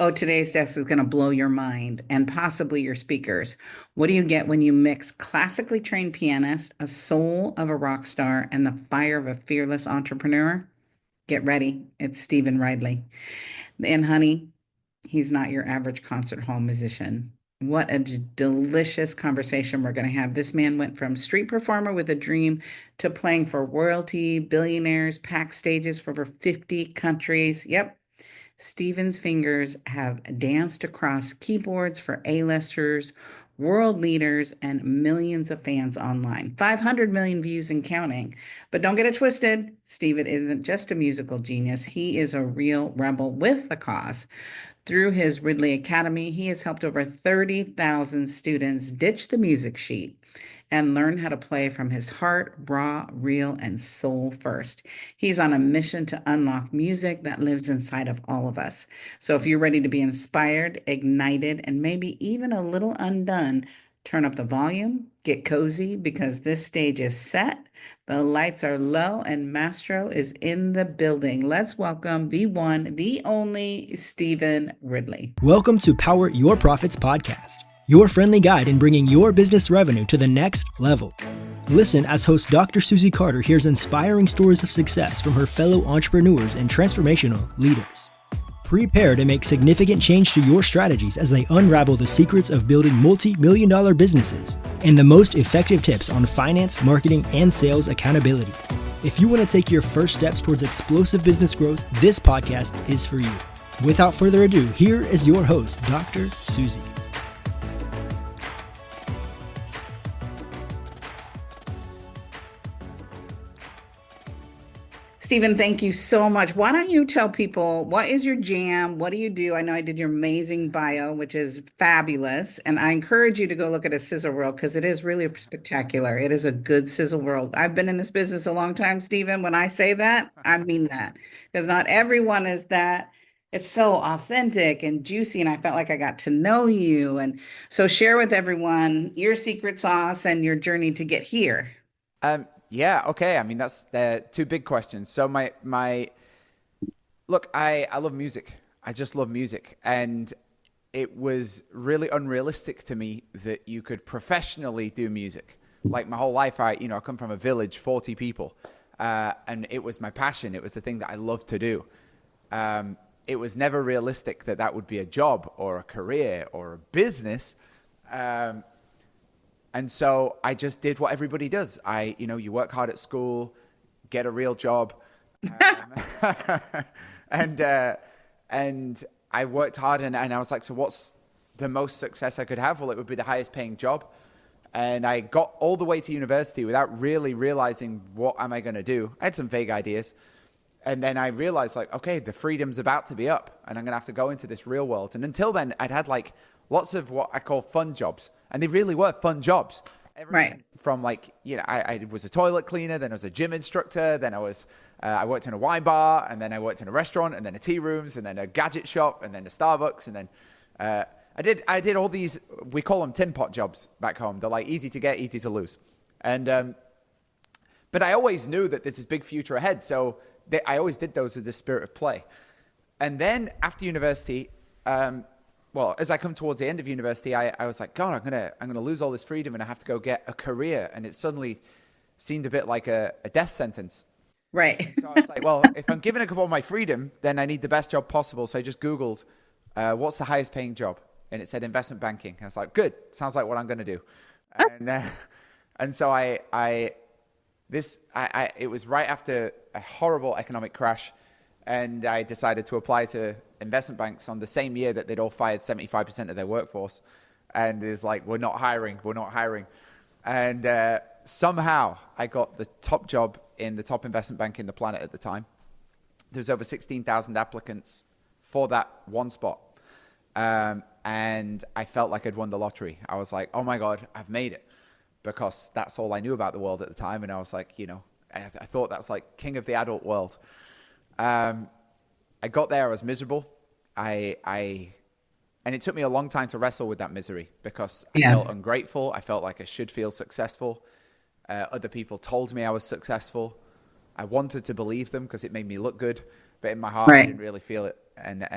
Oh, today's test is going to blow your mind and possibly your speakers. What do you get when you mix classically trained pianist, a soul of a rock star, and the fire of a fearless entrepreneur? Get ready. It's Stephen Ridley. And honey, he's not your average concert hall musician. What a delicious conversation we're going to have. This man went from street performer with a dream to playing for royalty, billionaires, packed stages for over 50 countries. Yep, Steven's fingers have danced across keyboards for A-listers, world leaders, and millions of fans online. 500 million views and counting. But don't get it twisted. Steven isn't just a musical genius. He is a real rebel with the cause. Through his Ridley Academy, he has helped over 30,000 students ditch the music sheet and learn how to play from his heart, raw, real, and soul first. He's on a mission to unlock music that lives inside of all of us. So if you're ready to be inspired, ignited, and maybe even a little undone, turn up the volume, get cozy because this stage is set. The lights are low and Mastro is in the building. Let's welcome the one, the only Stephen Ridley. Welcome to Power Your Profits podcast, your friendly guide in bringing your business revenue to the next level. Listen as host Dr. Susie Carder hears inspiring stories of success from her fellow entrepreneurs and transformational leaders. Prepare to make significant change to your strategies as they unravel the secrets of building multi-million-dollar businesses and the most effective tips on finance, marketing, and sales accountability. If you want to take your first steps towards explosive business growth, this podcast is for you. Without further ado, here is your host, Dr. Susie. Stephen, thank you so much. Why don't you tell people what is your jam? What do you do? I know I did your amazing bio, which is fabulous. And I encourage you to go look at a sizzle reel because it is really spectacular. It is a good sizzle reel. I've been in this business a long time, Stephen. When I say that, I mean that because not everyone is that. It's so authentic and juicy. And I felt like I got to know you. And so share with everyone your secret sauce and your journey to get here. Yeah, okay. I mean, that's the two big questions. So my look, I love music. I just love music. And it was really unrealistic to me that you could professionally do music. Like my whole life, I come from a village, 40 people. And it was my passion. It was the thing that I loved to do. It was never realistic that that would be a job or a career or a business. And so I just did what everybody does. You work hard at school, get a real job. And I worked hard and I was like, so what's the most success I could have? Well, it would be the highest paying job. And I got all the way to university without really realizing what am I going to do. I had some vague ideas. And then I realized okay, the freedom's about to be up and I'm going to have to go into this real world. And until then I'd had lots of what I call fun jobs. And they really were fun jobs. Right. From I was a toilet cleaner, then I was a gym instructor, then I worked in a wine bar, and then I worked in a restaurant, and then a tea rooms, and then a gadget shop, and then a Starbucks, and then I did all these, we call them tin pot jobs back home. They're easy to get, easy to lose. And but I always knew that there's this big future ahead, so I always did those with the spirit of play. And then after university, as I come towards the end of university, I was like, God, I'm gonna lose all this freedom and I have to go get a career. And it suddenly seemed a bit like a death sentence. Right. So I was like, well, if I'm giving up all my freedom, then I need the best job possible. So I just Googled, what's the highest paying job? And it said investment banking. I was like, good, sounds like what I'm gonna do. And so it was right after a horrible economic crash. And I decided to apply to investment banks on the same year that they'd all fired 75% of their workforce. And it's like, we're not hiring. And somehow I got the top job in the top investment bank in the planet at the time. There was over 16,000 applicants for that one spot. And I felt like I'd won the lottery. I was like, oh my God, I've made it. Because that's all I knew about the world at the time. And I was like, I thought that's like king of the adult world. I got there, I was miserable. And it took me a long time to wrestle with that misery because I felt ungrateful. I felt like I should feel successful. Other people told me I was successful. I wanted to believe them because it made me look good, but in my heart, I didn't really feel it. And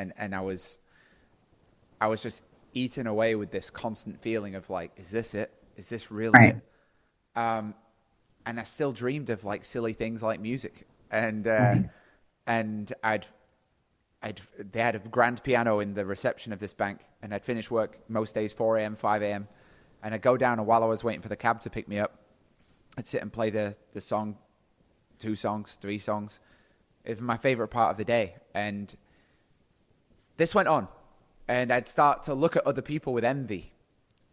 I was just eaten away with this constant feeling of like, is this it? Is this really Right. it? Um, and I still dreamed of like silly things like music. And Right. and they had a grand piano in the reception of this bank, and I'd finish work most days 4 a.m., 5 a.m. And I'd go down, and while I was waiting for the cab to pick me up, I'd sit and play the song, 2 songs, 3 songs. It was my favorite part of the day. And this went on, and I'd start to look at other people with envy.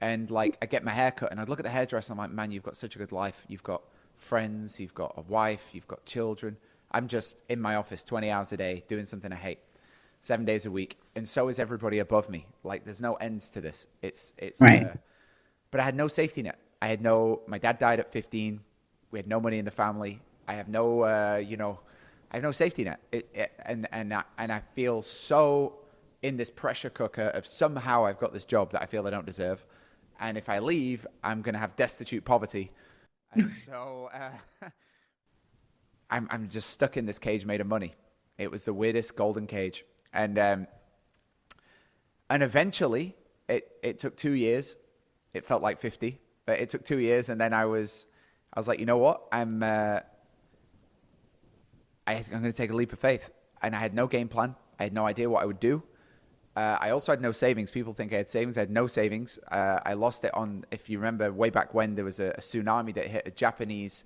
And like, I get my hair cut, and I'd look at the hairdresser, and I'm like, man, you've got such a good life. You've got friends, you've got a wife, you've got children. I'm just in my office 20 hours a day doing something I hate, 7 days a week. And so is everybody above me. Like, there's no ends to this. Right. But I had no safety net. My dad died at 15. We had no money in the family. I have no, I have no safety net. And I feel so in this pressure cooker of somehow I've got this job that I feel I don't deserve. And if I leave, I'm going to have destitute poverty. And so I'm just stuck in this cage made of money. It was the weirdest golden cage. And eventually it took 2 years. It felt like 50, but it took 2 years. And then I was like, you know what? I'm going to take a leap of faith. And I had no game plan. I had no idea what I would do. I also had no savings. People think I had savings. I had no savings. I lost it on, if you remember, way back when there was a tsunami that hit a Japanese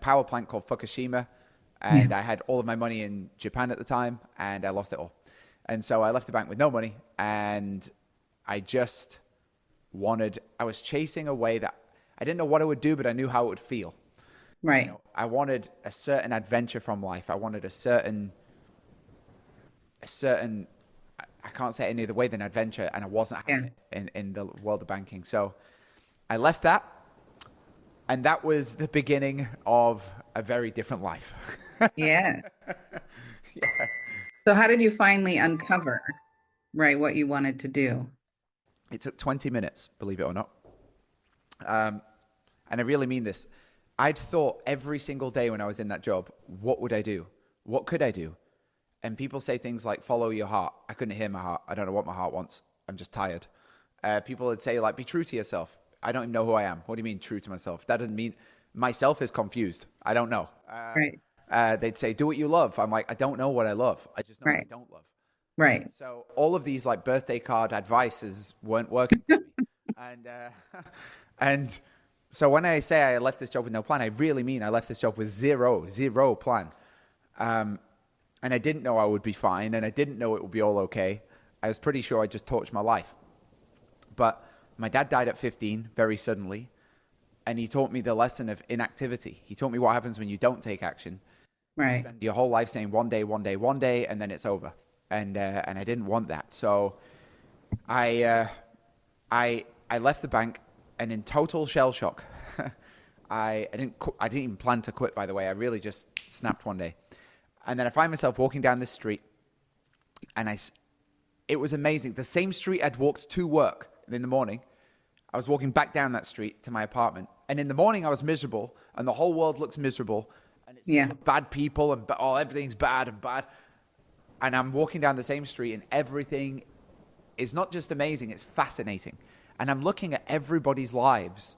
power plant called Fukushima. And I had all of my money in Japan at the time, and I lost it all. And so I left the bank with no money, and I was chasing a way that I didn't know what I would do, but I knew how it would feel. Right. I wanted a certain adventure from life. I wanted a certain, I can't say it any other way than adventure, and I wasn't having it in the world of banking. So I left that, and that was the beginning of a very different life. Yes. Yeah. So how did you finally uncover, right, what you wanted to do? It took 20 minutes, believe it or not. And I really mean this. I'd thought every single day when I was in that job, what would I do? What could I do? And people say things like, follow your heart. I couldn't hear my heart. I don't know what my heart wants. I'm just tired. People would say, like, be true to yourself. I don't even know who I am. What do you mean true to myself? That doesn't mean myself is confused. I don't know. Right. They'd say, do what you love. I'm like, I don't know what I love. I just know what I don't love. Right. So all of these like birthday card advices weren't working for me. And so when I say I left this job with no plan, I really mean I left this job with zero plan. And I didn't know I would be fine, and I didn't know it would be all okay. I was pretty sure I just torched my life. But my dad died at 15 very suddenly, and he taught me the lesson of inactivity. He taught me what happens when you don't take action. Right. You spend your whole life saying one day, and then it's over. And I didn't want that. So I left the bank, and in total shell shock, I didn't even plan to quit, by the way. I really just snapped one day. And then I find myself walking down this street, and it was amazing. The same street I'd walked to work in the morning, I was walking back down that street to my apartment. And in the morning I was miserable, and the whole world looks miserable, and it's bad people, and everything's bad and bad. And I'm walking down the same street, and everything is not just amazing, it's fascinating. And I'm looking at everybody's lives,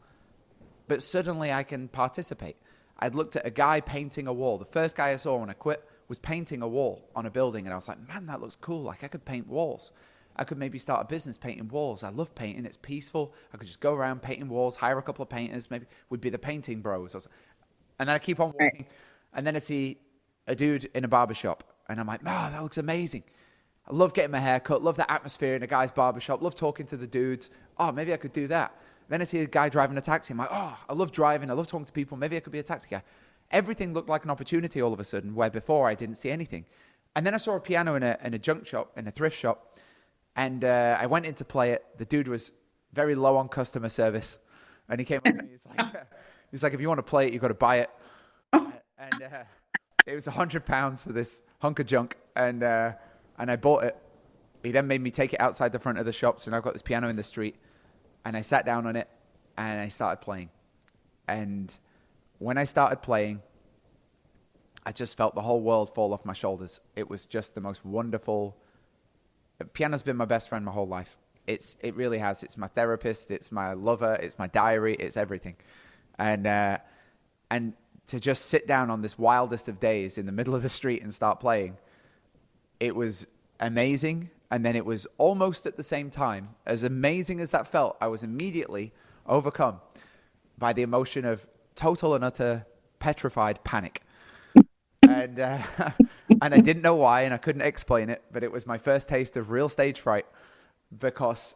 but suddenly I can participate. I'd looked at a guy painting a wall. The first guy I saw when I quit was painting a wall on a building, and I was like, man, that looks cool. Like, I could paint walls. I could maybe start a business painting walls. I love painting. It's peaceful. I could just go around painting walls, hire a couple of painters. Maybe we'd be the painting bros. And then I keep on walking. Right. And then I see a dude in a barbershop, and I'm like, oh, that looks amazing. I love getting my hair cut. Love the atmosphere in a guy's barbershop. Love talking to the dudes. Oh, maybe I could do that. Then I see a guy driving a taxi. I'm like, oh, I love driving. I love talking to people. Maybe I could be a taxi guy. Everything looked like an opportunity all of a sudden, where before I didn't see anything. And then I saw a piano in a junk shop, in a thrift shop. And I went in to play it. The dude was very low on customer service. And he came up to me. He's like, if you want to play it, you've got to buy it. And it was £100 for this hunk of junk. And I bought it. He then made me take it outside the front of the shop. So now I've got this piano in the street. And I sat down on it, and I started playing. And when I started playing, I just felt the whole world fall off my shoulders. It was just the most wonderful. Piano's been my best friend my whole life. It really has. It's my therapist. It's my lover. It's my diary. It's everything. And to just sit down on this wildest of days in the middle of the street and start playing, it was amazing. And then it was almost at the same time, as amazing as that felt, I was immediately overcome by the emotion of total and utter petrified panic. And and I didn't know why, and I couldn't explain it, but it was my first taste of real stage fright, because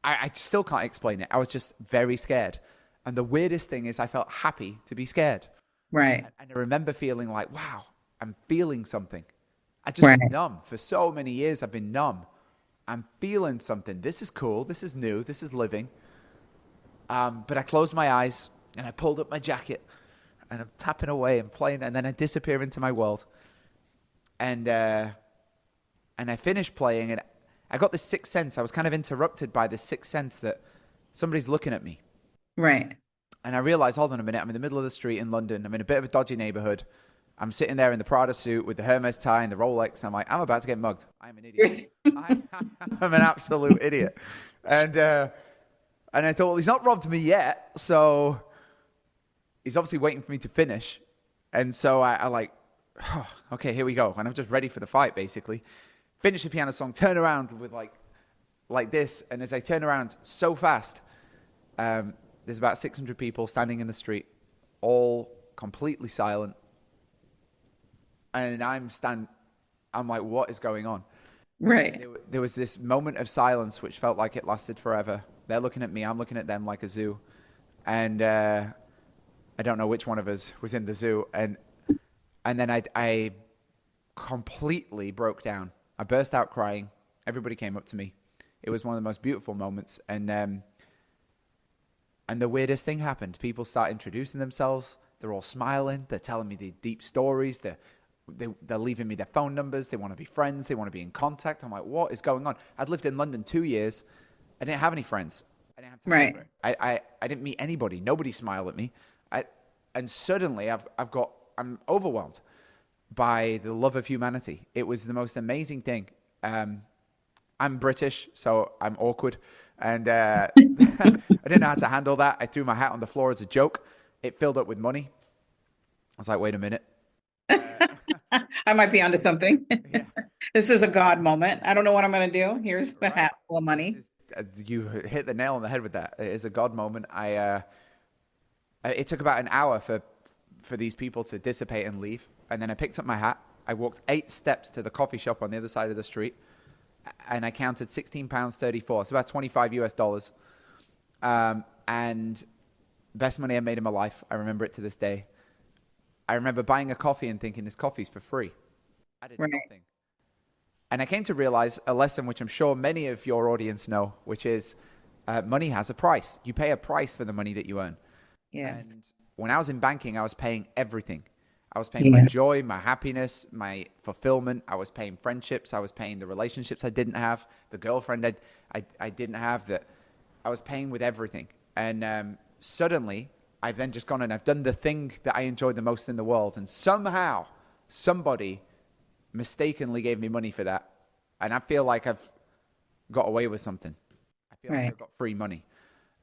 I still can't explain it. I was just very scared. And the weirdest thing is I felt happy to be scared. Right. And I remember feeling like, wow, I'm feeling something. I just Right. been numb. For so many years, I've been numb. I'm feeling something. This is cool. This is new. This is living. But I closed my eyes and I pulled up my jacket and I'm tapping away and playing, and then I disappear into my world. And I finished playing, and I got this sixth sense. I was kind of interrupted by this sixth sense that somebody's looking at me. Right. And I realized, hold on a minute, I'm in the middle of the street in London. I'm in a bit of a dodgy neighborhood. I'm sitting there in the Prada suit with the Hermes tie and the Rolex. I'm like, I'm about to get mugged. I'm an idiot. I'm an absolute idiot. And I thought, well, he's not robbed me yet, so he's obviously waiting for me to finish. And so I like, oh, okay, here we go. And I'm just ready for the fight, basically. Finish the piano song, turn around with like this. And as I turn around so fast, there's about 600 people standing in the street, all completely silent. And I'm like, what is going on? Right. There was this moment of silence which felt like it lasted forever. They're looking at me, I'm looking at them like a zoo. And I don't know which one of us was in the zoo. And then I completely broke down. I burst out crying. Everybody came up to me. It was one of the most beautiful moments. And the weirdest thing happened. People start introducing themselves. They're all smiling. They're telling me the deep stories. They're leaving me their phone numbers. They want to be friends. They want to be in contact. I'm like, what is going on? I'd lived in London 2 years. I didn't have any friends. I didn't have time Right. for it. I didn't meet anybody. Nobody smiled at me. And suddenly I'm overwhelmed by the love of humanity. It was the most amazing thing. I'm British, so I'm awkward. And I didn't know how to handle that. I threw my hat on the floor as a joke. It filled up with money. I was like, wait a minute. I might be onto something. Yeah. This is a God moment. I don't know what I'm going to do. Here's a Right. hat full of money. You hit the nail on the head with that. It is a God moment. It took about an hour for these people to dissipate and leave. And then I picked up my hat. I walked 8 steps to the coffee shop on the other side of the street. And I counted £16.34. It's about $25 US. And best money I made in my life. I remember it to this day. I remember buying a coffee and thinking, this coffee's for free. I did Right. nothing. And I came to realize a lesson which I'm sure many of your audience know, which is money has a price. You pay a price for the money that you earn. Yes. And when I was in banking, I was paying everything. I was paying my joy, my happiness, my fulfillment. I was paying friendships. I was paying the relationships I didn't have, the girlfriend I didn't have. That I was paying with everything. And suddenly, I've then just gone and I've done the thing that I enjoyed the most in the world. And somehow, somebody mistakenly gave me money for that. And I feel like I've got away with something. I feel like I've got free money.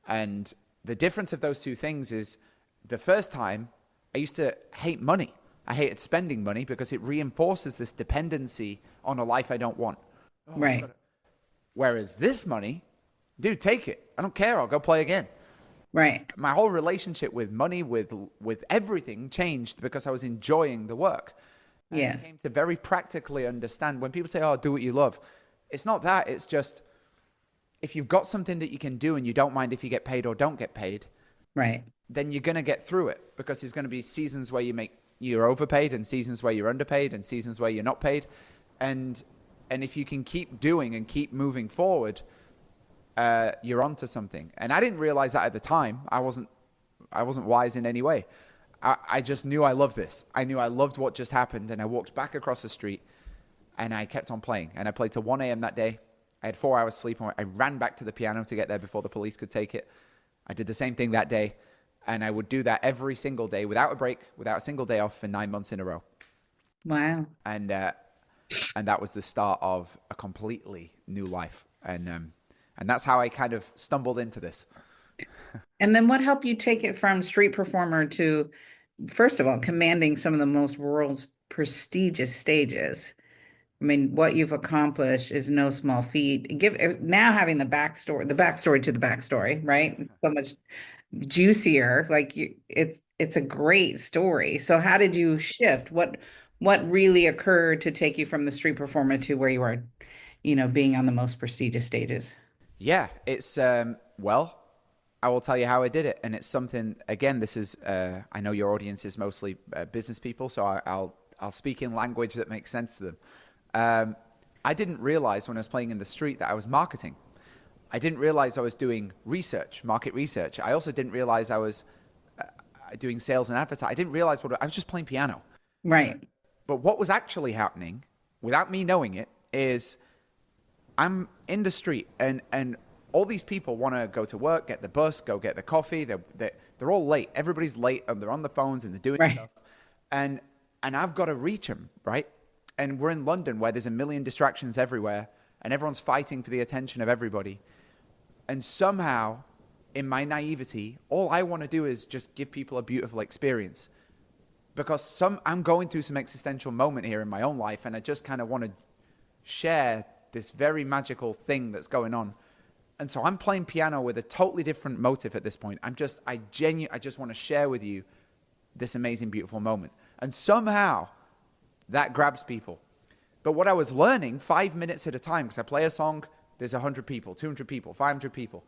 And the difference of those two things is the first time I used to hate money. I hated spending money because it reinforces this dependency on a life I don't want. Oh, Right. Whereas this money, dude, take it. I don't care. I'll go play again. Right. My whole relationship with money, with everything changed because I was enjoying the work. And Yes. I came to very practically understand when people say, oh, do what you love. It's not that. It's just if you've got something that you can do and you don't mind if you get paid or don't get paid, Right. then you're going to get through it because there's going to be seasons where you're overpaid and seasons where you're underpaid and seasons where you're not paid. And if you can keep doing and keep moving forward, you're onto something. And I didn't realize that at the time. I wasn't wise in any way. I just knew I loved this. I knew I loved what just happened. And I walked back across the street and I kept on playing. And I played till 1 a.m. that day. I had 4 hours sleep. I ran back to the piano to get there before the police could take it. I did the same thing that day. And I would do that every single day without a break, without a single day off for 9 months in a row. Wow. And that was the start of a completely new life. And And that's how I kind of stumbled into this. And then what helped you take it from street performer to, first of all, commanding some of the most world's prestigious stages? I mean, what you've accomplished is no small feat. Give now having the backstory to the backstory, right? So much juicier. Like it's a great story. So how did you shift? What really occurred to take you from the street performer to where you are, being on the most prestigious stages? Yeah, it's well, I will tell you how I did it, and it's something. Again, this is I know your audience is mostly business people, so I'll speak in language that makes sense to them. I didn't realize when I was playing in the street that I was marketing. I didn't realize I was doing research, market research. I also didn't realize I was doing sales and advertising. I didn't realize I was just playing piano. Right. But what was actually happening, without me knowing it, is I'm in the street and all these people want to go to work, get the bus, go get the coffee. They're all late. Everybody's late and they're on the phones and they're doing Right. stuff. And I've got to reach them, right? And we're in London where there's a million distractions everywhere and everyone's fighting for the attention of everybody. And somehow, in my naivety, all I want to do is just give people a beautiful experience. Because I'm going through some existential moment here in my own life, and I just kind of want to share this very magical thing that's going on. And so I'm playing piano with a totally different motive at this point. I just want to share with you this amazing, beautiful moment. And somehow that grabs people. But what I was learning 5 minutes at a time, because I play a song, there's 100 people, 200 people, 500 people.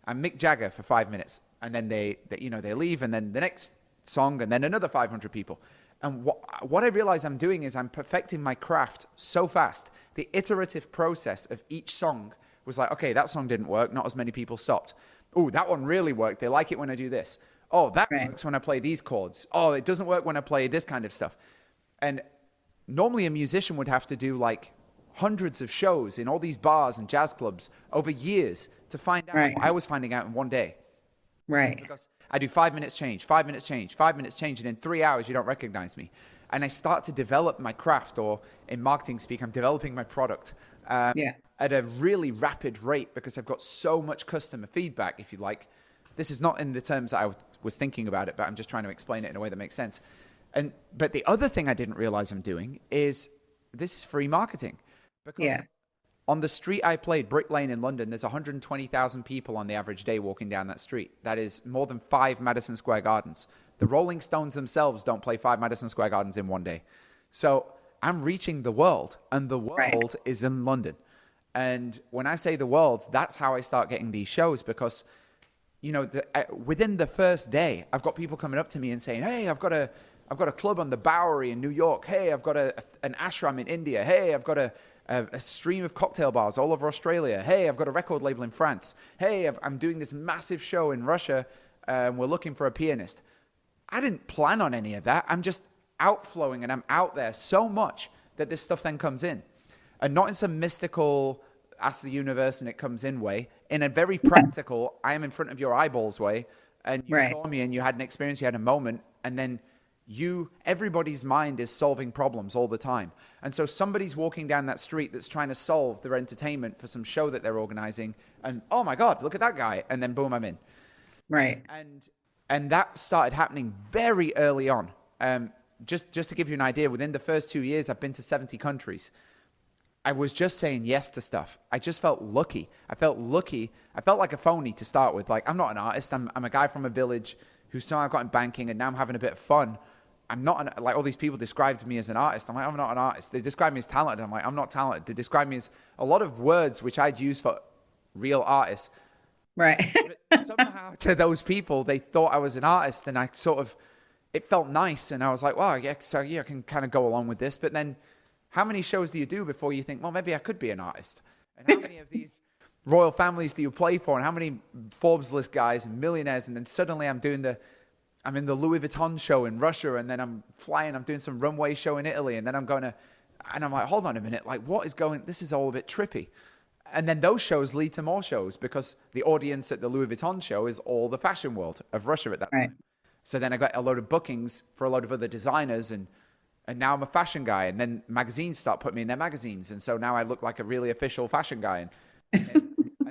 I'm Mick Jagger for 5 minutes. And then they leave, and then the next song, and then another 500 people. And what I realize I'm doing is I'm perfecting my craft so fast. The iterative process of each song was like, okay, that song didn't work. Not as many people stopped. Oh, that one really worked. They like it when I do this. Oh, that Right. works when I play these chords. Oh, it doesn't work when I play this kind of stuff. And normally a musician would have to do like hundreds of shows in all these bars and jazz clubs over years to find out Right. what I was finding out in one day. Right. Because I do 5 minutes change, 5 minutes change, 5 minutes change, and in 3 hours you don't recognize me. And I start to develop my craft, or in marketing speak, I'm developing my product Yeah. at a really rapid rate because I've got so much customer feedback, if you like. This is not in the terms that I was thinking about it, but I'm just trying to explain it in a way that makes sense. But the other thing I didn't realize I'm doing is this is free marketing. Because Yeah. on the street I played, Brick Lane in London, there's 120,000 people on the average day walking down that street. That is more than 5 Madison Square Gardens. The Rolling Stones themselves don't play 5 Madison Square Gardens in one day. So I'm reaching the world, and the Right. world is in London. And when I say the world, that's how I start getting these shows because, within the first day, I've got people coming up to me and saying, hey, I've got a club on the Bowery in New York. Hey, I've got an ashram in India. Hey, I've got a stream of cocktail bars all over Australia. Hey, I've got a record label in France. Hey, I'm doing this massive show in Russia. We're looking for a pianist. I didn't plan on any of that. I'm just outflowing and I'm out there so much that this stuff then comes in. And not in some mystical, ask the universe and it comes in way. In a very practical, I am in front of your eyeballs way. And you Right. saw me and you had an experience, you had a moment. And then everybody's mind is solving problems all the time. And so somebody's walking down that street that's trying to solve their entertainment for some show that they're organizing. And, oh my God, look at that guy. And then boom, I'm in. Right. And that started happening very early on. Just to give you an idea, within the first 2 years, I've been to 70 countries. I was just saying yes to stuff. I just felt lucky. I felt lucky. I felt like a phony to start with. Like, I'm not an artist. I'm a guy from a village who somehow got in banking, and now I'm having a bit of fun. I'm not like all these people described me as an artist. I'm like, I'm not an artist. They describe me as talented. I'm like, I'm not talented. They describe me as a lot of words which I'd use for real artists. Right. But somehow to those people, they thought I was an artist, and it felt nice. And I was like, well, yeah, so yeah, I can kind of go along with this. But then how many shows do you do before you think, well, maybe I could be an artist? And how many of these royal families do you play for? And how many Forbes list guys and millionaires? And then suddenly I'm in the Louis Vuitton show in Russia, and then I'm doing some runway show in Italy, and then and I'm like, hold on a minute, like this is all a bit trippy. And then those shows lead to more shows because the audience at the Louis Vuitton show is all the fashion world of Russia at that Right. time. So then I got a load of bookings for a load of other designers, and now I'm a fashion guy, and then magazines start putting me in their magazines, and so now I look like a really official fashion guy, and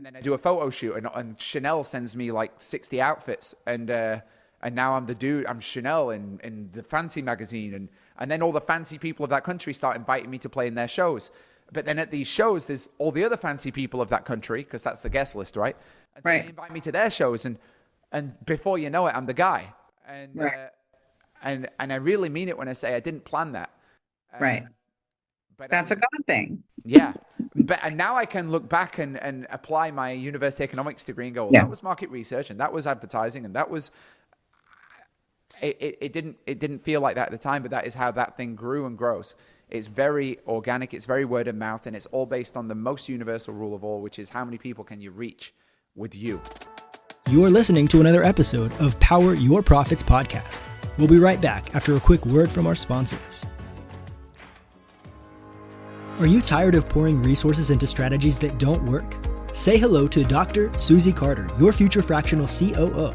then then I do a photo shoot, and Chanel sends me like 60 outfits, and now I'm the dude. I'm Chanel in the fancy magazine, and then all the fancy people of that country start inviting me to play in their shows. But then at these shows, there's all the other fancy people of that country, because that's the guest list, right? And so Right. they invite me to their shows, and before you know it, I'm the guy. And Right. and I really mean it when I say I didn't plan that. Right. But I That's a was, God thing. yeah. And now I can look back and apply my university economics degree and go, well, Yeah. that was market research, and that was advertising, and that was. It didn't feel like that at the time, but that is how that thing grew and grows. It's very organic, it's very word of mouth, and it's all based on the most universal rule of all, which is how many people can you reach with you. You're listening to another episode of Power Your Profits podcast. We'll be right back after a quick word from our sponsors. Are you tired of pouring resources into strategies that don't work? Say hello to Dr. Susie Carder, your future fractional COO.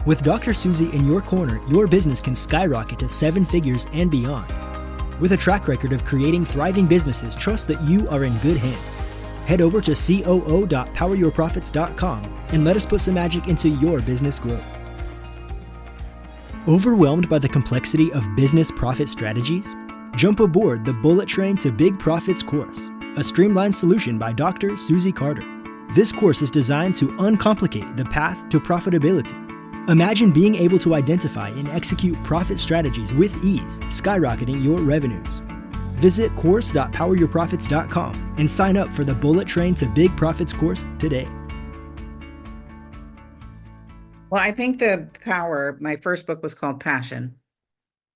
With Dr. Susie in your corner, your business can skyrocket to 7 figures and beyond. With a track record of creating thriving businesses, trust that you are in good hands. Head over to coo.poweryourprofits.com and let us put some magic into your business growth. Overwhelmed by the complexity of business profit strategies? Jump aboard the Bullet Train to Big Profits course, a streamlined solution by Dr. Susie Carder. This course is designed to uncomplicate the path to profitability. Imagine being able to identify and execute profit strategies with ease, skyrocketing your revenues. Visit course.poweryourprofits.com and sign up for the Bullet Train to Big Profits course today. Well, I think the power, my first book was called Passion.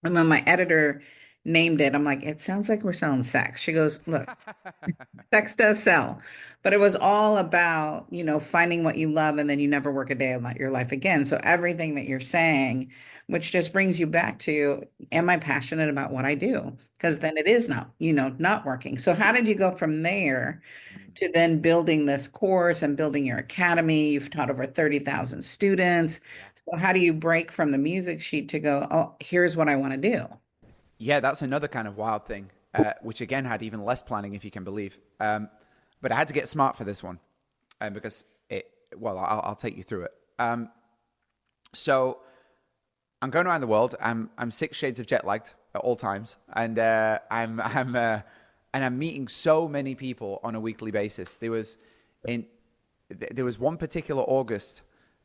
And when my editor named it, I'm like, it sounds like we're selling sex. She goes, look, sex does sell, but it was all about, finding what you love and then you never work a day of your life again. So everything that you're saying, which just brings you back to, am I passionate about what I do? Because then it is not, not working. So how did you go from there to then building this course and building your academy? You've taught over 30,000 students. So how do you break from the music sheet to go, oh, here's what I want to do? Yeah, that's another kind of wild thing, which again had even less planning, if you can believe. But I had to get smart for this one, because I'll take you through it. So I'm going around the world. I'm 6 shades of jet lagged at all times, and I'm meeting so many people on a weekly basis. There was one particular August,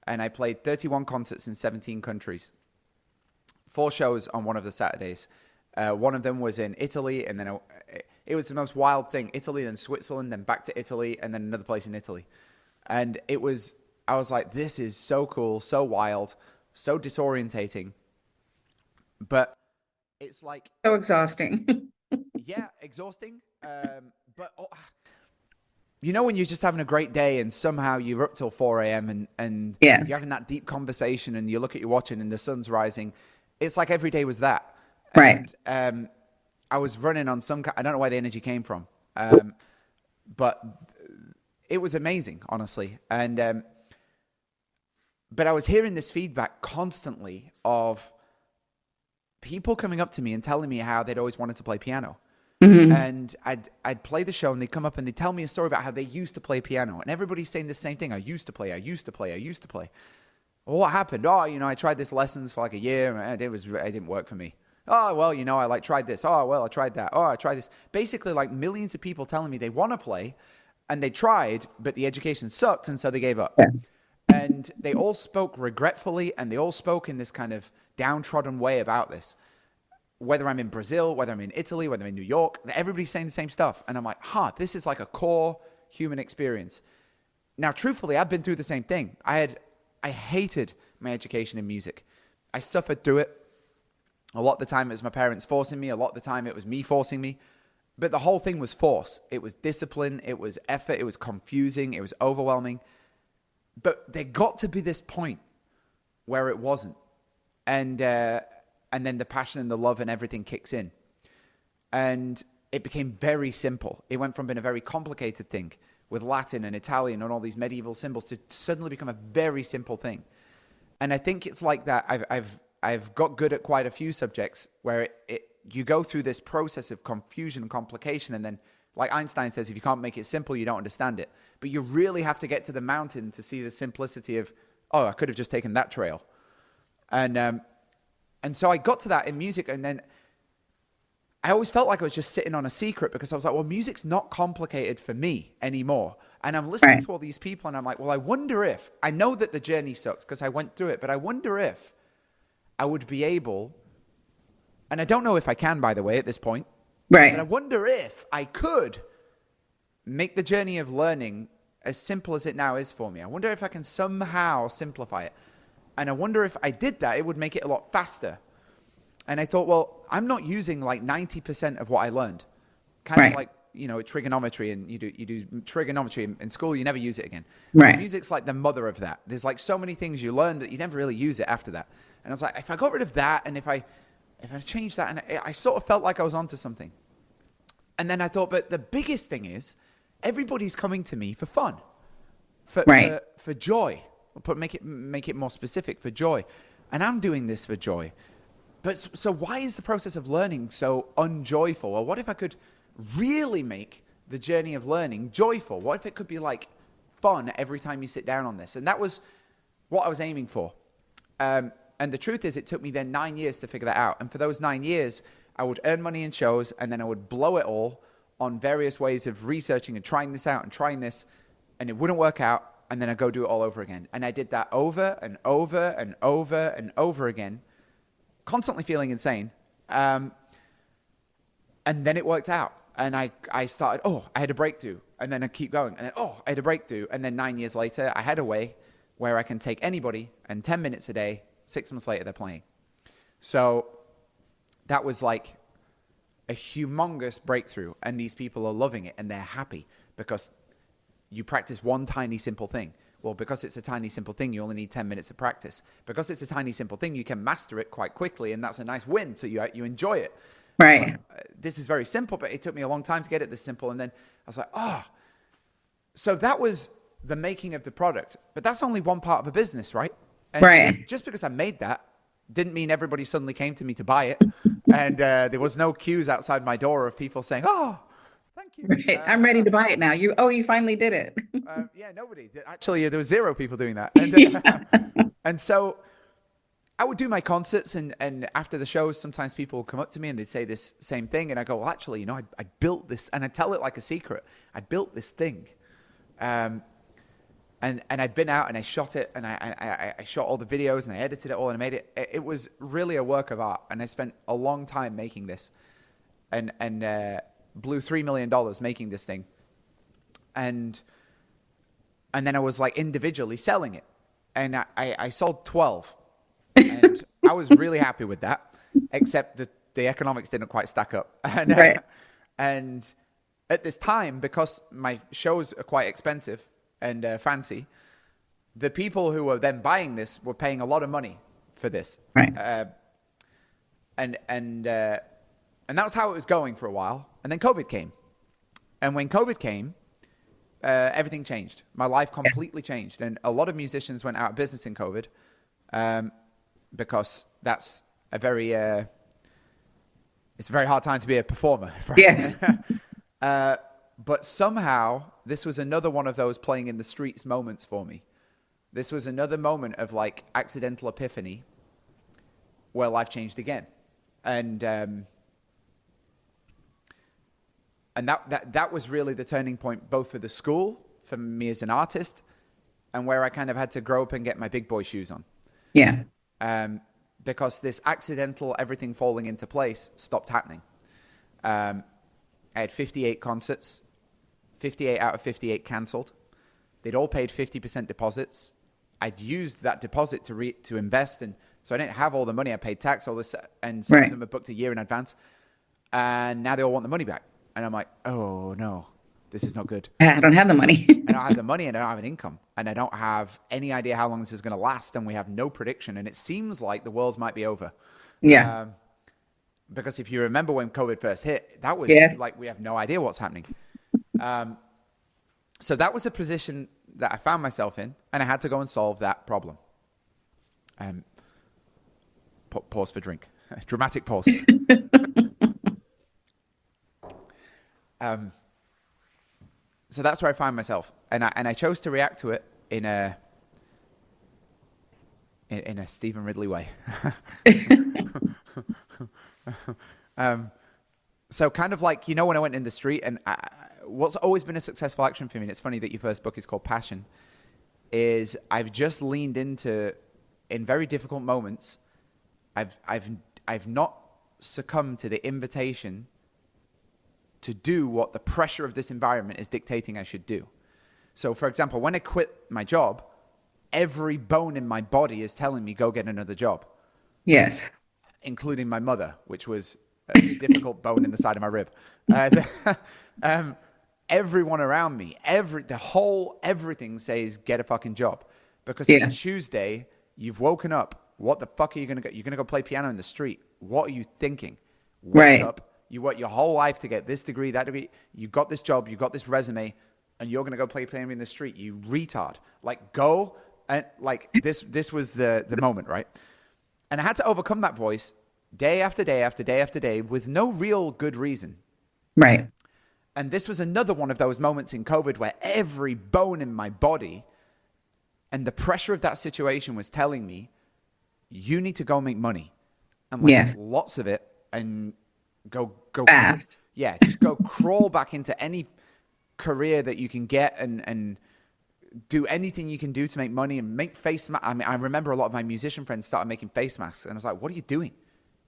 and I played 31 concerts in 17 countries, 4 shows on one of the Saturdays. One of them was in Italy, and then it was the most wild thing. Italy, then Switzerland, then back to Italy, and then another place in Italy. And I was like, this is so cool, so wild, so disorientating. But it's like, So exhausting. yeah, exhausting. But when you're just having a great day and somehow you're up till 4 a.m. and Yes. you're having that deep conversation and you look at your watch and the sun's rising, it's like every day was that. Right. And I was running on I don't know where the energy came from, but it was amazing, honestly. And but I was hearing this feedback constantly of people coming up to me and telling me how they'd always wanted to play piano. Mm-hmm. And I'd play the show, and they'd come up and they'd tell me a story about how they used to play piano. And everybody's saying the same thing. I used to play. Well, what happened? Oh, I tried this lessons for like a year, and it didn't work for me. Oh, well, I tried this. Oh, well, I tried that. Oh, I tried this. Basically, like millions of people telling me they want to play, and they tried, but the education sucked, and so they gave up. Yes. And they all spoke regretfully, and they all spoke in this kind of downtrodden way about this. Whether I'm in Brazil, whether I'm in Italy, whether I'm in New York, everybody's saying the same stuff. And I'm like, this is like a core human experience. Now, truthfully, I've been through the same thing. I hated my education in music. I suffered through it. A lot of the time it was my parents forcing me. A lot of the time it was me forcing me. But the whole thing was force. It was discipline. It was effort. It was confusing. It was overwhelming. But there got to be this point where it wasn't. And then the passion and the love and everything kicks in. And it became very simple. It went from being a very complicated thing with Latin and Italian and all these medieval symbols to suddenly become a very simple thing. And I think it's like that. I've got good at quite a few subjects where you go through this process of confusion and complication, and then Like Einstein says, if you can't make it simple, you don't understand it. But you really have to get to the mountain to see the simplicity of, oh, I could have just taken that trail. And so I got to that in music, and then I always felt like I was just sitting on a secret, because I was like, well, music's not complicated for me anymore. And I'm listening to all these people, and I'm like, well, I wonder if, I know that the journey sucks because I went through it, but I wonder if I would be able, and I don't know if I can, by the way, at this point, but I wonder if I could make the journey of learning as simple as it now is for me. I wonder if I can somehow simplify it. And I wonder if I did that, it would make it a lot faster. And I thought, well, I'm not using like 90% of what I learned. Kind of like, you know, trigonometry, and you do trigonometry in school, you never use it again. Right. Music's like the mother of that. There's like so many things you learn that you never really use it after that. And I was like, if I got rid of that, and if I changed that, and I sort of felt like I was onto something. And then I thought, but the biggest thing is, everybody's coming to me for fun, for joy. Make it more specific, for joy. And I'm doing this for joy. But so why is the process of learning so unjoyful? Well, what if I could really make the journey of learning joyful? What if it could be like fun every time you sit down on this? And that was what I was aiming for. And the truth is, it took me then 9 years to figure that out. And for those 9 years, I would earn money in shows, and then I would blow it all on various ways of researching and trying this out and trying this, and it wouldn't work out. And then I'd go do it all over again. And I did that over and over and over and over again, constantly feeling insane. And then it worked out. And I started, I had a breakthrough. And then I keep going. And then, I had a breakthrough. And then 9 years later, I had a way where I can take anybody, and 10 minutes a day, 6 months later, they're playing. So that was like a humongous breakthrough. And these people are loving it, and they're happy because you practice one tiny simple thing. Well, because it's a tiny simple thing, you only need 10 minutes of practice. Because it's a tiny simple thing, you can master it quite quickly, and that's a nice win. So you enjoy it. Right. This is very simple, but it took me a long time to get it this simple. And then I was like, so that was the making of the product. But that's only one part of a business, right? And just because I made that didn't mean everybody suddenly came to me to buy it. And there was no queues outside my door of people saying, thank you. Right. I'm ready to buy it now. You finally did it. Yeah, nobody did. Actually, there was 0 people doing that. And, and so I would do my concerts, and after the shows, sometimes people would come up to me and they'd say this same thing. And I go, well, actually, you know, I built this, and I tell it like a secret. I built this thing. And I'd been out and I shot it, and I shot all the videos, and I edited it all, and I made it. It was really a work of art. And I spent a long time making this, and blew $3 million making this thing. And then I was like individually selling it. And I sold 12. And I was really happy with that, except that the economics didn't quite stack up. And, and at this time, because my shows are quite expensive and fancy, the people who were then buying this were paying a lot of money for this. Right. And that was how it was going for a while. And then COVID came. And when COVID came, everything changed. My life completely changed. And a lot of musicians went out of business in COVID, because that's a very, it's a very hard time to be a performer. Right? Yes. But somehow this was another one of those playing in the streets moments for me. This was another moment of like accidental epiphany where life changed again. And that was really the turning point, both for the school, for me as an artist, and where I kind of had to grow up and get my big boy shoes on. Yeah. Because this accidental everything falling into place stopped happening. I had 58 concerts, 58 out of 58 canceled. They'd all paid 50% deposits. I'd used that deposit to invest, and so I didn't have all the money. I paid tax, all this, and some of them are booked a year in advance. And now they all want the money back. And I'm like, oh no, this is not good. I don't have the money. I don't have the money, and I don't have an income, and I don't have any idea how long this is going to last, and we have no prediction, and it seems like the world might be over. Yeah. Because if you remember when COVID first hit, that was like, we have no idea what's happening. So that was a position that I found myself in, and I had to go and solve that problem. Pause for drink. Dramatic pause. So that's where I find myself, and I chose to react to it in a Stephen Ridley way. So kind of like, you know, when I went in the street, and what's always been a successful action for me, and it's funny that your first book is called Passion, is I've just leaned into, in very difficult moments, I've not succumbed to the invitation to do what the pressure of this environment is dictating I should do. So for example, when I quit my job, every bone in my body is telling me, go get another job. Yes. Including my mother, which was a difficult bone in the side of my rib. Everyone around me, everything says, get a fucking job. Because it's Tuesday, you've woken up. What the fuck are you going to go? You're going to go play piano in the street. What are you thinking? Wake up. You work your whole life to get this degree, that degree. You got this job, you got this resume, and you're going to go play piano in the street. You retard. Like, go. And like, this was the moment, right? And I had to overcome that voice day after day after day after day with no real good reason. Right. And this was another one of those moments in COVID where every bone in my body and the pressure of that situation was telling me, you need to go make money. And like, lots of it, and go fast. Just go crawl back into any career that you can get, and do anything you can do to make money and make face masks. I mean, I remember a lot of my musician friends started making face masks, and I was like, what are you doing?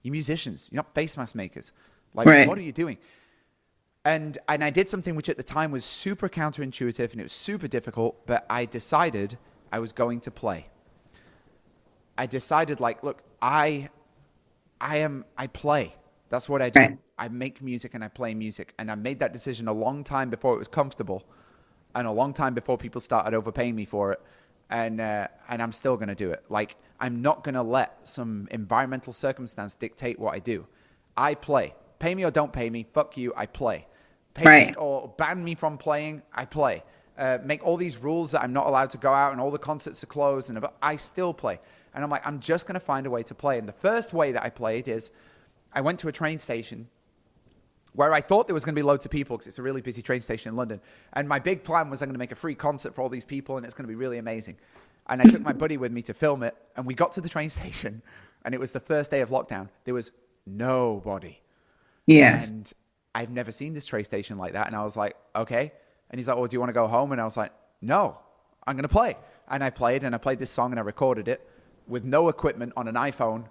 You musicians, you're not face mask makers. Like, what are you doing? And I did something which at the time was super counterintuitive, and it was super difficult, but I decided I was going to play. I decided, like, look, I play. That's what I do. Right. I make music and I play music. And I made that decision a long time before it was comfortable, and a long time before people started overpaying me for it. And I'm still going to do it. Like, I'm not going to let some environmental circumstance dictate what I do. I play. Pay me or don't pay me. Fuck you. I play. Pay me or ban me from playing. I play. Make all these rules that I'm not allowed to go out and all the concerts are closed, and I still play. And I'm like, I'm just going to find a way to play. And the first way that I played is I went to a train station where I thought there was going to be loads of people because it's a really busy train station in London. And my big plan was I'm going to make a free concert for all these people, and it's going to be really amazing. And I took my buddy with me to film it, and we got to the train station, and it was the first day of lockdown. There was nobody. Yes. And I've never seen this train station like that. And I was like, okay. And he's like, well, do you want to go home? And I was like, no, I'm going to play. And I played this song, and I recorded it with no equipment on an iPhone.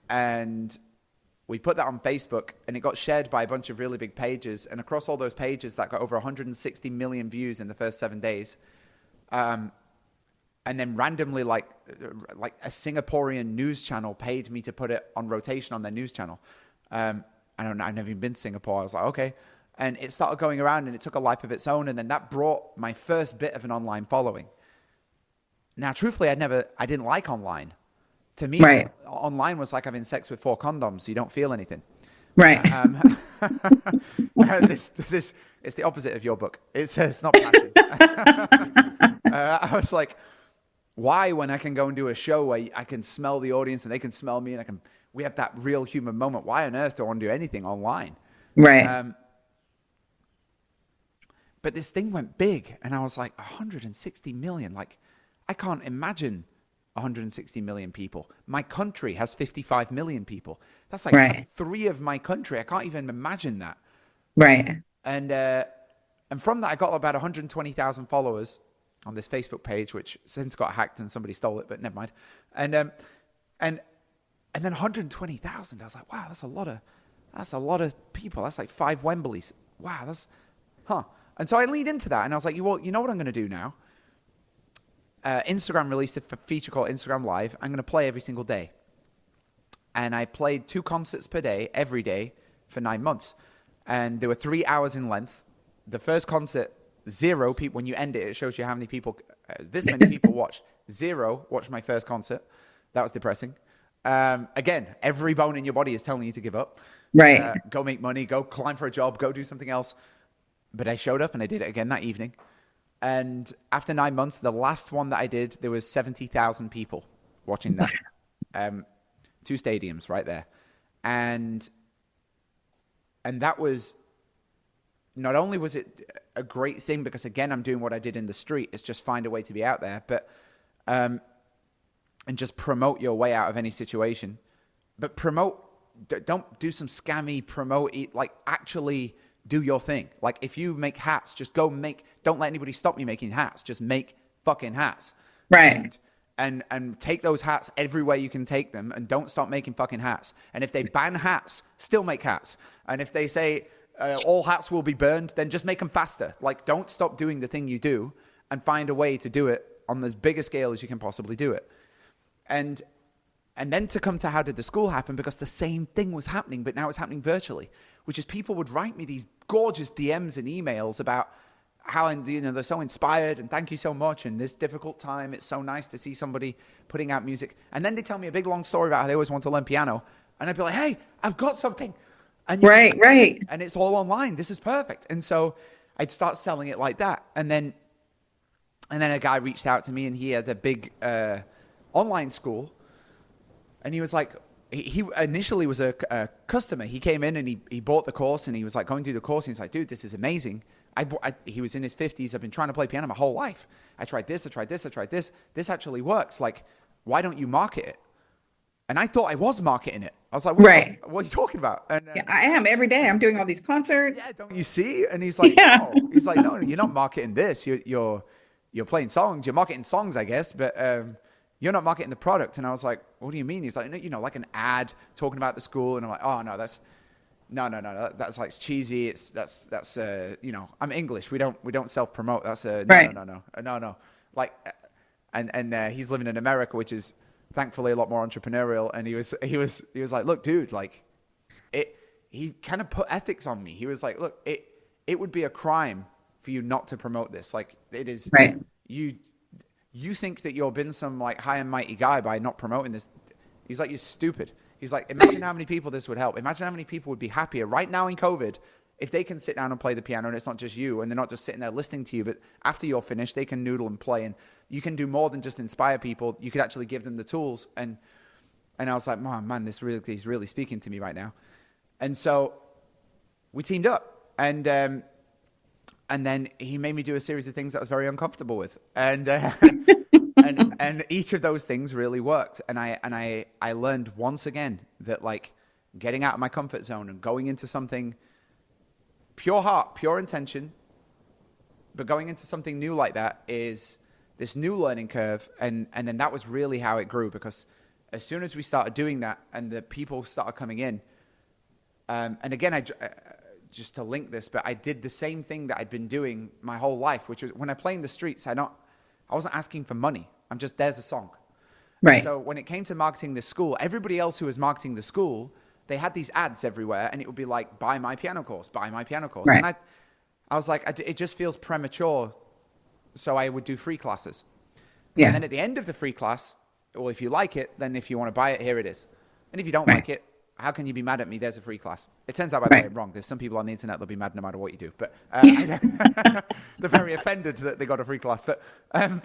And we put that on Facebook, and it got shared by a bunch of really big pages. And across all those pages, that got over 160 million views in the first 7 days. And then randomly, like a Singaporean news channel paid me to put it on rotation on their news channel. I don't know. I've never even been to Singapore. I was like, okay. And it started going around, and it took a life of its own. And then that brought my first bit of an online following. Now, truthfully, I didn't like online. To me, online was like having sex with 4 condoms, so you don't feel anything. Right. This it's the opposite of your book. It's not passion. I was like, why, when I can go and do a show where I can smell the audience and they can smell me, and we have that real human moment? Why on earth do I want to do anything online? Right. But this thing went big, and I was like, 160 million. Like, I can't imagine 160 million people. My country has 55 million people. That's like 3 of my country. I can't even imagine that. Right. And from that, I got about 120,000 followers on this Facebook page, which since got hacked and somebody stole it, but never mind. And then 120,000. I was like, wow, that's a lot of people. That's like 5 Wembleys. Wow, And so I leaned into that, and I was like, well, you know what I'm going to do now? Instagram released a feature called Instagram Live. I'm going to play every single day. And I played 2 concerts per day, every day, for 9 months. And they were 3 hours in length. The first concert, 0 people. When you end it, it shows you how many people, this many people watched. 0 watched my first concert. That was depressing. Again, every bone in your body is telling you to give up. Right. Go make money, go climb for a job, go do something else. But I showed up, and I did it again that evening. And after 9 months, the last one that I did, there was 70,000 people watching that. 2 stadiums right there. And that was, not only was it a great thing because, again, I'm doing what I did in the street. It's just find a way to be out there. But and just promote your way out of any situation. But don't do some scammy promote, like actually do your thing. Like if you make hats, just go make, don't let anybody stop you making hats. Just make fucking hats. Right. And take those hats everywhere you can take them, and don't stop making fucking hats. And if they ban hats, still make hats. And if they say all hats will be burned, then just make them faster. Like don't stop doing the thing you do and find a way to do it on as big a scale as you can possibly do it. And then to come to how did the school happen, because the same thing was happening, but now it's happening virtually, which is people would write me these gorgeous DMs and emails about how, they're so inspired and thank you so much. In this difficult time, it's so nice to see somebody putting out music. And then they tell me a big long story about how they always want to learn piano. And I'd be like, hey, I've got something. And right. And it's all online. This is perfect. And so I'd start selling it like that. And then a guy reached out to me, and he had a big online school. And he was like, he initially was a customer. He came in and he bought the course, and he was like going through the course. And he's like, dude, this is amazing. He was in his 50s. I've been trying to play piano my whole life. I tried this. This actually works. Like, why don't you market it? And I thought I was marketing it. I was like, what are you talking about? And Yeah, I am every day. I'm doing all these concerts. Yeah, don't you see? And he's like, Yeah. no. He's like, no, you're not marketing this. You're playing songs. You're marketing songs, I guess, but you're not marketing the product. And I was like, what do you mean? He's like, like an ad talking about the school. And I'm like, oh no, that's like cheesy. That's I'm English. We don't self promote. That's no. Like, and he's living in America, which is thankfully a lot more entrepreneurial. And he was like, look, dude, like he kind of put ethics on me. He was like, look, it would be a crime for you not to promote this. Like it is, right. You think that you're been some like high and mighty guy by not promoting this. He's like, you're stupid. He's like, imagine how many people this would help. Imagine how many people would be happier right now in COVID if they can sit down and play the piano, and it's not just you, and they're not just sitting there listening to you, but after you're finished, they can noodle and play, and you can do more than just inspire people. You could actually give them the tools. And I was like, man, he's really speaking to me right now. And so we teamed up, and then he made me do a series of things that I was very uncomfortable with. And and each of those things really worked. And I learned once again that like getting out of my comfort zone and going into something pure heart, pure intention, but going into something new like that is this new learning curve. And then that was really how it grew, because as soon as we started doing that and the people started coming in, and again, just to link this, but I did the same thing that I'd been doing my whole life, which was when I play in the streets, I wasn't asking for money. I'm just, there's a song. Right. So when it came to marketing this school, everybody else who was marketing the school, they had these ads everywhere, and it would be like, buy my piano course, buy my piano course. Right. And I was like, it just feels premature. So I would do free classes. Yeah. And then at the end of the free class, well, if you like it, then if you want to buy it, here it is. And if you don't like it, how can you be mad at me? There's a free class. It turns out, by the way, I'm wrong. There's some people on the internet that'll be mad no matter what you do. But they're very offended that they got a free class. But,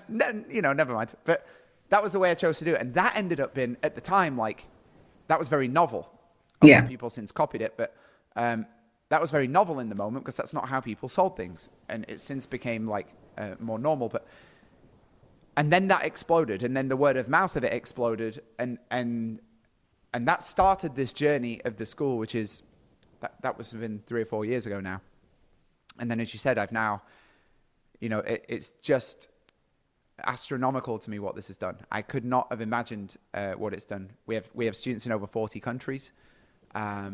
never mind. But that was the way I chose to do it. And that ended up being, at the time, like, that was very novel. A lot of people since copied it. But that was very novel in the moment, because that's not how people sold things. And it since became, like, more normal. And then that exploded. And then the word of mouth of it exploded. And that started this journey of the school, which is, that was been 3 or 4 years ago now. And then, as you said, I've now, it's just astronomical to me what this has done. I could not have imagined what it's done. We have students in over 40 countries. I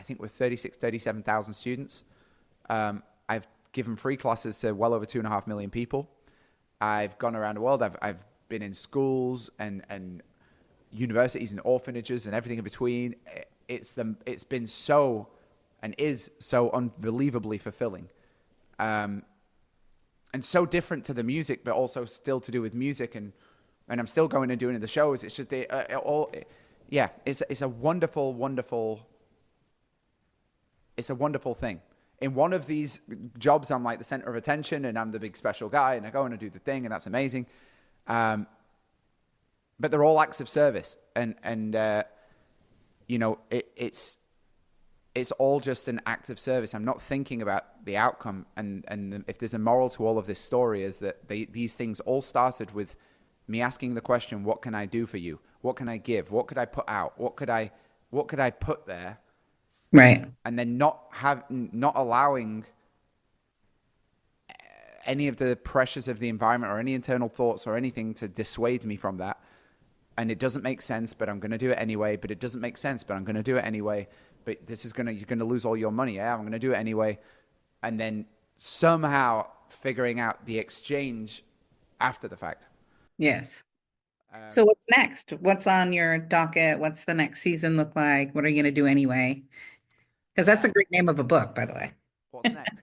think we're 37,000 students. I've given free classes to well over 2.5 million people. I've gone around the world. I've been in schools and universities and orphanages and everything in between. It's been so and is so unbelievably fulfilling, and so different to the music, but also still to do with music. And I'm still going and doing the shows. It's just it's a wonderful, wonderful. It's a wonderful thing. In one of these jobs, I'm like the center of attention, and I'm the big special guy, and I go and I do the thing, and that's amazing. But they're all acts of service, and it's it's all just an act of service. I'm not thinking about the outcome. And if there's a moral to all of this story, is that these things all started with me asking the question, what can I do for you? What can I give? What could I put out? What could I put there? Right. And then not allowing any of the pressures of the environment or any internal thoughts or anything to dissuade me from that. And it doesn't make sense, but I'm going to do it anyway. But it doesn't make sense, but I'm going to do it anyway. But you're going to lose all your money. Yeah, I'm going to do it anyway. And then somehow figuring out the exchange after the fact. Yes. So Um, what's next? What's on your docket? What's the next season look like? What are you going to do anyway? Because that's a yeah. great name of a book, by the way. What's next?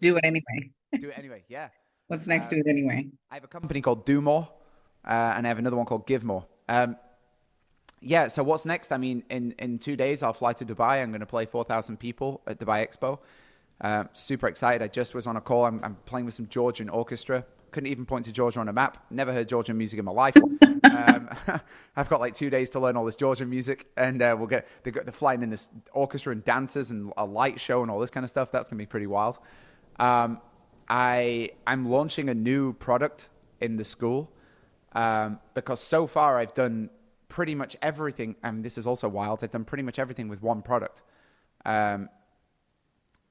Do it Which anyway. do it anyway. Yeah. What's next? Uh, Do it anyway. I have a company called Do More, and I have another one called Give More. Yeah. So what's next? I mean, in 2 days I'll fly to Dubai. I'm going to play 4,000 people at Dubai Expo. Super excited. I just was on a call. I'm playing with some Georgian orchestra. Couldn't even point to Georgia on a map. Never heard Georgian music in my life. Um, I've got like 2 days to learn all this Georgian music, and they're flying in this orchestra and dancers and a light show and all this kind of stuff. That's gonna be pretty wild. I'm launching a new product in the school, because so far I've done pretty much everything, and this is also wild. I've done pretty much everything with one product.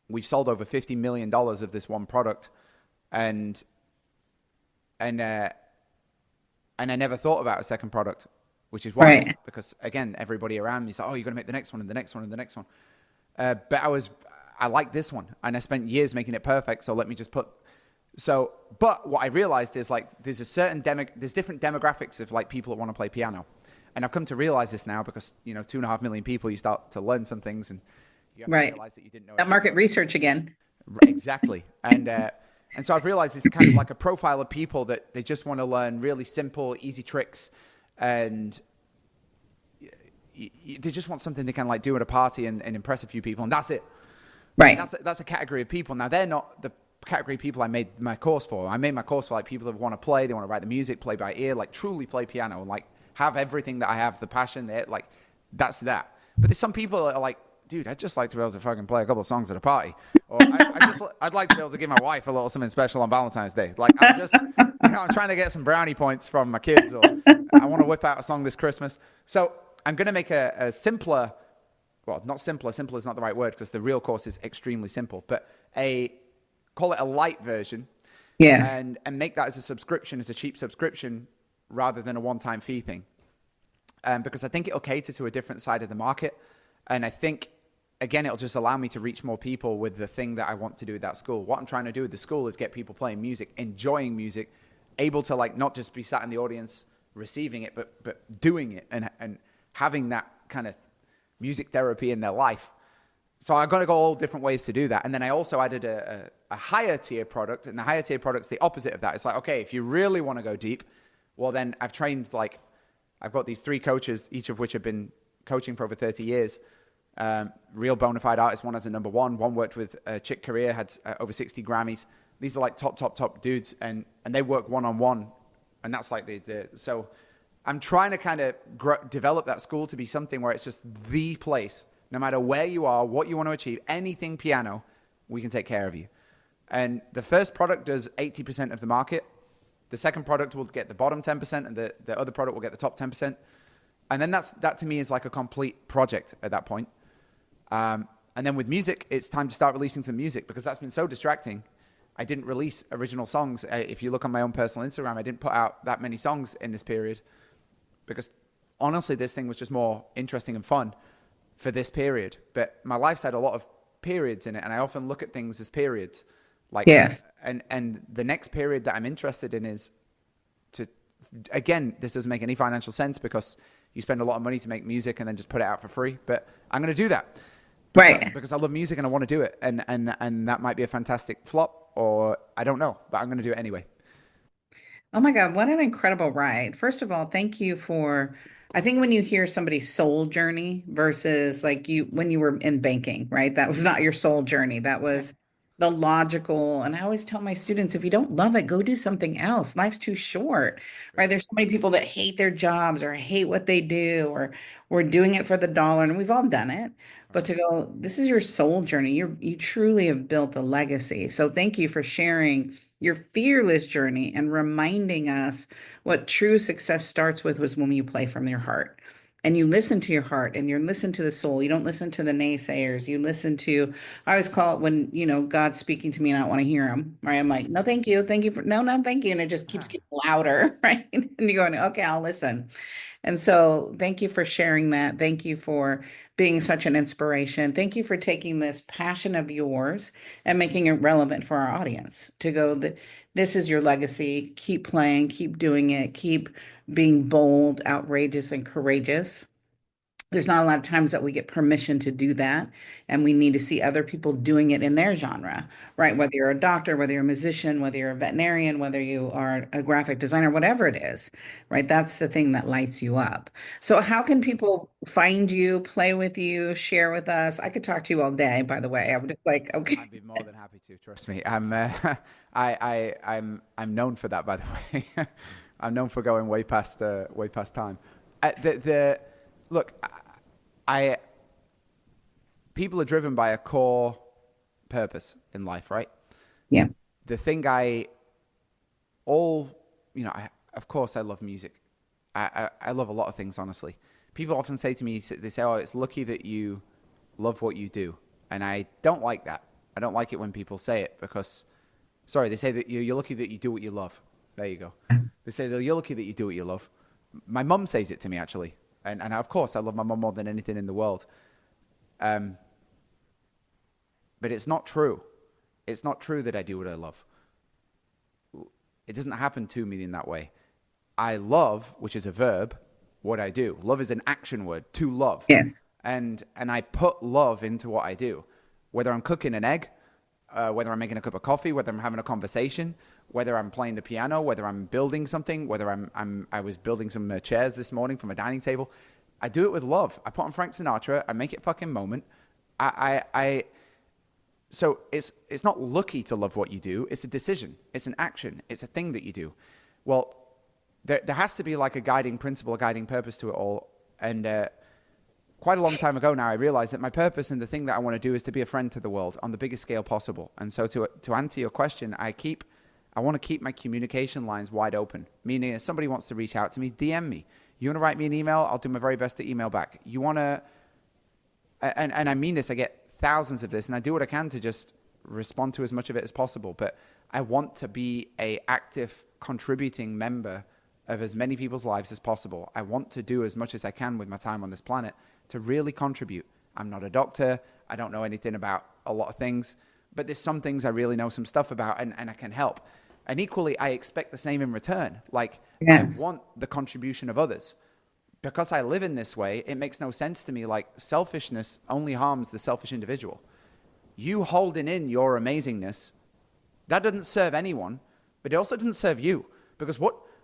We've sold over $50 million of this one product, and and uh, and I never thought about a second product, which is wild Right. because again, everybody around me said, "Oh, you're going to make the next one and the next one and the next one." But I like this one, and I spent years making it perfect. So let me just put. So, but what I realized is like there's different demographics of like people that want to play piano, and I've come to realize this now because 2.5 million people, you start to learn some things, and you have to Right. realize that you didn't know That everything. market research again. Exactly. And so I've realized it's kind of like a profile of people that they just want to learn really simple, easy tricks, and they just want something they can like do at a party and impress a few people, and that's it. And Right. that's a category of people. Now they're not the category of people I made my course for. I made my course for like people that want to play, they want to write the music, play by ear, like truly play piano, and like have everything that I have, the passion, like that's that. But there's some people that are like, dude, I'd just like to be able to fucking play a couple of songs at a party. Or I'd like to be able to give my wife a little something special on Valentine's Day. Like I'm trying to get some brownie points from my kids, or I want to whip out a song this Christmas. So I'm going to make a simpler, well, not simpler, simple is not the right word because the real course is extremely simple, but call it a light version, Yes. and make that as a subscription, as a cheap subscription rather than a one-time fee thing. Because I think it'll cater to a different side of the market. And I think, again, it'll just allow me to reach more people with the thing that I want to do at that school. What I'm trying to do with the school is get people playing music, enjoying music, able to like not just be sat in the audience receiving it, but doing it and having that kind of music therapy in their life. So I'm going to go all different ways to do that. And then I also added a higher tier product, and the higher tier product's the opposite of that. It's like, okay, if you really want to go deep, well, then I've got these 3 coaches, each of which have been coaching for over 30 years. Real bona fide artists. One has a number one worked with Chick Corea, had over 60 Grammys. These are like top dudes, and they work one-on-one, and that's like so I'm trying to kind of develop that school to be something where it's just the place, no matter where you are, what you want to achieve, anything piano, we can take care of you. And the first product does 80% of the market. The second product will get the bottom 10%, and the other product will get the top 10%. And then that to me is like a complete project at that point. And then with music, it's time to start releasing some music because that's been so distracting. I didn't release original songs. If you look on my own personal Instagram, I didn't put out that many songs in this period because honestly, this thing was just more interesting and fun for this period. But my life's had a lot of periods in it, and I often look at things as periods. Like, Yes. and the next period that I'm interested in is to, again, this doesn't make any financial sense because you spend a lot of money to make music and then just put it out for free. But I'm going to do that Right. because I love music and I want to do it. And that might be a fantastic flop, or I don't know, but I'm going to do it anyway. Oh my God, what an incredible ride. First of all, thank you for, I think when you hear somebody's soul journey versus like when you were in banking, right? That was not your soul journey. That was the logical. And I always tell my students, if you don't love it, go do something else. Life's too short, right? There's so many people that hate their jobs or hate what they do, or we're doing it for the dollar, and we've all done it. But Right. to go, this is your soul journey. You truly have built a legacy. So thank you for sharing your fearless journey and reminding us what true success starts with was when you play from your heart. And you listen to your heart and you listen to the soul. You don't listen to the naysayers. You listen to, I always call it when, God's speaking to me and I don't want to hear him, right? I'm like, no, thank you. Thank you for, no, no, thank you. And it just keeps getting louder, right? And you're going, okay, I'll listen. And so thank you for sharing that. Thank you for being such an inspiration. Thank you for taking this passion of yours and making it relevant for our audience to go that this is your legacy. Keep playing, keep doing it, keep being bold, outrageous, and courageous. There's not a lot of times that we get permission to do that, and we need to see other people doing it in their genre, right? Right. Whether you're a doctor, whether you're a musician, whether you're a veterinarian, whether you are a graphic designer, whatever it is, right? That's the thing that lights you up. So, how can people find you, play with you, share with us? I could talk to you all day, by the way. I'm just like, okay. I'd be more than happy to. Trust me. I'm known for that, by the way. I'm known for going way past time. The look, I people are driven by a core purpose in life, right? Yeah. The thing I all you know, of course I love music. I love a lot of things, honestly. People often say to me, they say, "Oh, it's lucky that you love what you do," and I don't like that. I don't like it when people say it because, sorry, they say that you're lucky that you do what you love. There you go. They say that you're lucky that you do what you love. My mum says it to me, actually. And of course, I love my mum more than anything in the world. But it's not true. It's not true that I do what I love. It doesn't happen to me in that way. I love, which is a verb, what I do. Love is an action word, to love. Yes. And I put love into what I do. Whether I'm cooking an egg, whether I'm making a cup of coffee, whether I'm having a conversation, whether I'm playing the piano, whether I'm building something, whether I was building some chairs this morning from a dining table. I do it with love. I put on Frank Sinatra. I make it a fucking moment. So it's not lucky to love what you do. It's a decision. It's an action. It's a thing that you do. Well, there has to be like a guiding principle, a guiding purpose to it all. And quite a long time ago now, I realized that my purpose and the thing that I want to do is to be a friend to the world on the biggest scale possible. And so to answer your question, I want to keep my communication lines wide open, meaning if somebody wants to reach out to me, DM me. You want to write me an email? I'll do my very best to email back. You want to, and I mean this, I get thousands of this, and I do what I can to just respond to as much of it as possible. But I want to be a active, contributing member of as many people's lives as possible. I want to do as much as I can with my time on this planet to really contribute. I'm not a doctor. I don't know anything about a lot of things, but there's some things I really know some stuff about, and I can help. And equally, I expect the same in return. Like, Yes. I want the contribution of others. Because I live in this way, it makes no sense to me. Like, selfishness only harms the selfish individual. You holding in your amazingness, that doesn't serve anyone, but it also doesn't serve you. Because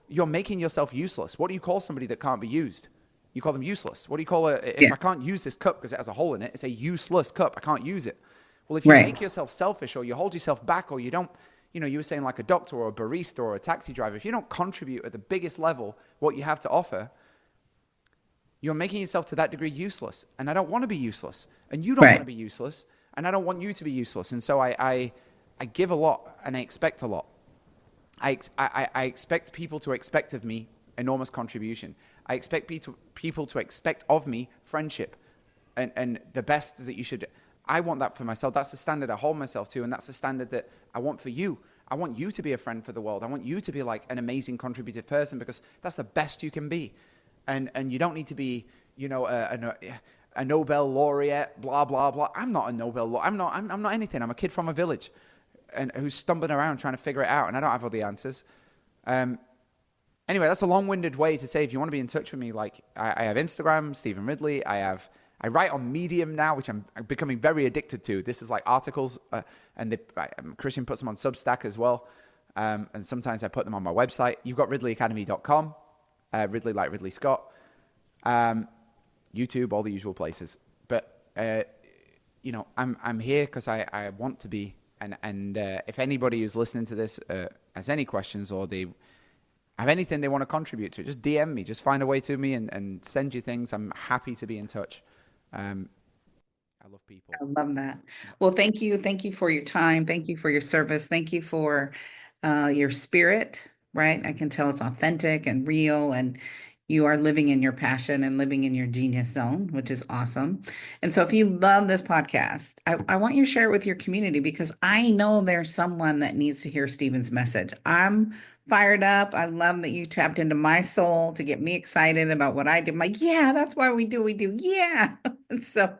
you're making yourself useless. What do you call somebody that can't be used? You call them useless. What do you call if Yeah. I can't use this cup because it has a hole in it, it's a useless cup. I can't use it. Well, if you Right. make yourself selfish or you hold yourself back or you don't, you were saying like a doctor or a barista or a taxi driver, if you don't contribute at the biggest level what you have to offer, you're making yourself to that degree useless. And I don't want to be useless. And you don't want Right. to be useless. And I don't want you to be useless. And so I give a lot and I expect a lot. I expect people to expect of me enormous contribution. I expect people to expect of me friendship and the best that you should. I want that for myself. That's the standard I hold myself to, and that's the standard that I want for you. I want you to be a friend for the world. I want you to be like an amazing contributive person because that's the best you can be. And you don't need to be, a Nobel laureate, blah blah blah. I'm not a Nobel laureate. I'm not anything. I'm a kid from a village, and who's stumbling around trying to figure it out, and I don't have all the answers. Anyway, that's a long-winded way to say if you want to be in touch with me, like I have Instagram, Stephen Ridley. I write on Medium now, which I'm becoming very addicted to. This is like articles, and Christian puts them on Substack as well, and sometimes I put them on my website. You've got ridleyacademy.com, Ridley like Ridley Scott, YouTube, all the usual places. But I'm here because I want to be And if anybody who's listening to this has any questions or they have anything they want to contribute to, just DM me. Just find a way to me and send you things. I'm happy to be in touch. I love people. I love that. Well, thank you. Thank you for your time. Thank you for your service. Thank you for your spirit, right? I can tell it's authentic and real, and you are living in your passion and living in your genius zone, which is awesome. And so if you love this podcast, I want you to share it with your community, because I know there's someone that needs to hear Stephen's message. I'm fired up. I love that you tapped into my soul to get me excited about what I do. I'm like, yeah, that's why we do. We do. Yeah. And so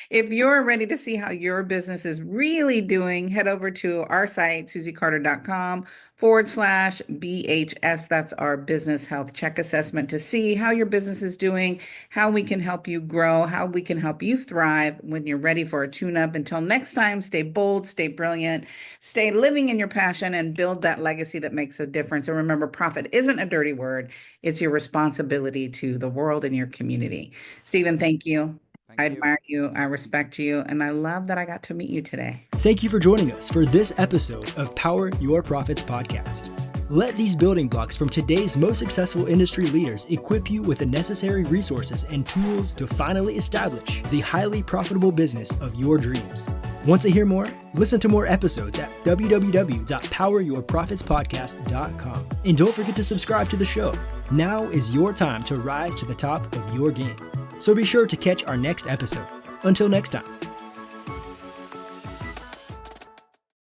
if you're ready to see how your business is really doing, head over to our site, susiecarder.com/BHS. That's our business health check assessment, to see how your business is doing, how we can help you grow, how we can help you thrive when you're ready for a tune-up. Until next time, stay bold, stay brilliant, stay living in your passion, and build that legacy that makes a difference. And remember, profit isn't a dirty word. It's your responsibility to the world and your community. Stephen, thank you. I admire you, I respect you, and I love that I got to meet you today. Thank you for joining us for this episode of Power Your Profits podcast. Let these building blocks from today's most successful industry leaders equip you with the necessary resources and tools to finally establish the highly profitable business of your dreams. Want to hear more? Listen to more episodes at www.poweryourprofitspodcast.com. And don't forget to subscribe to the show. Now is your time to rise to the top of your game. So be sure to catch our next episode. Until next time.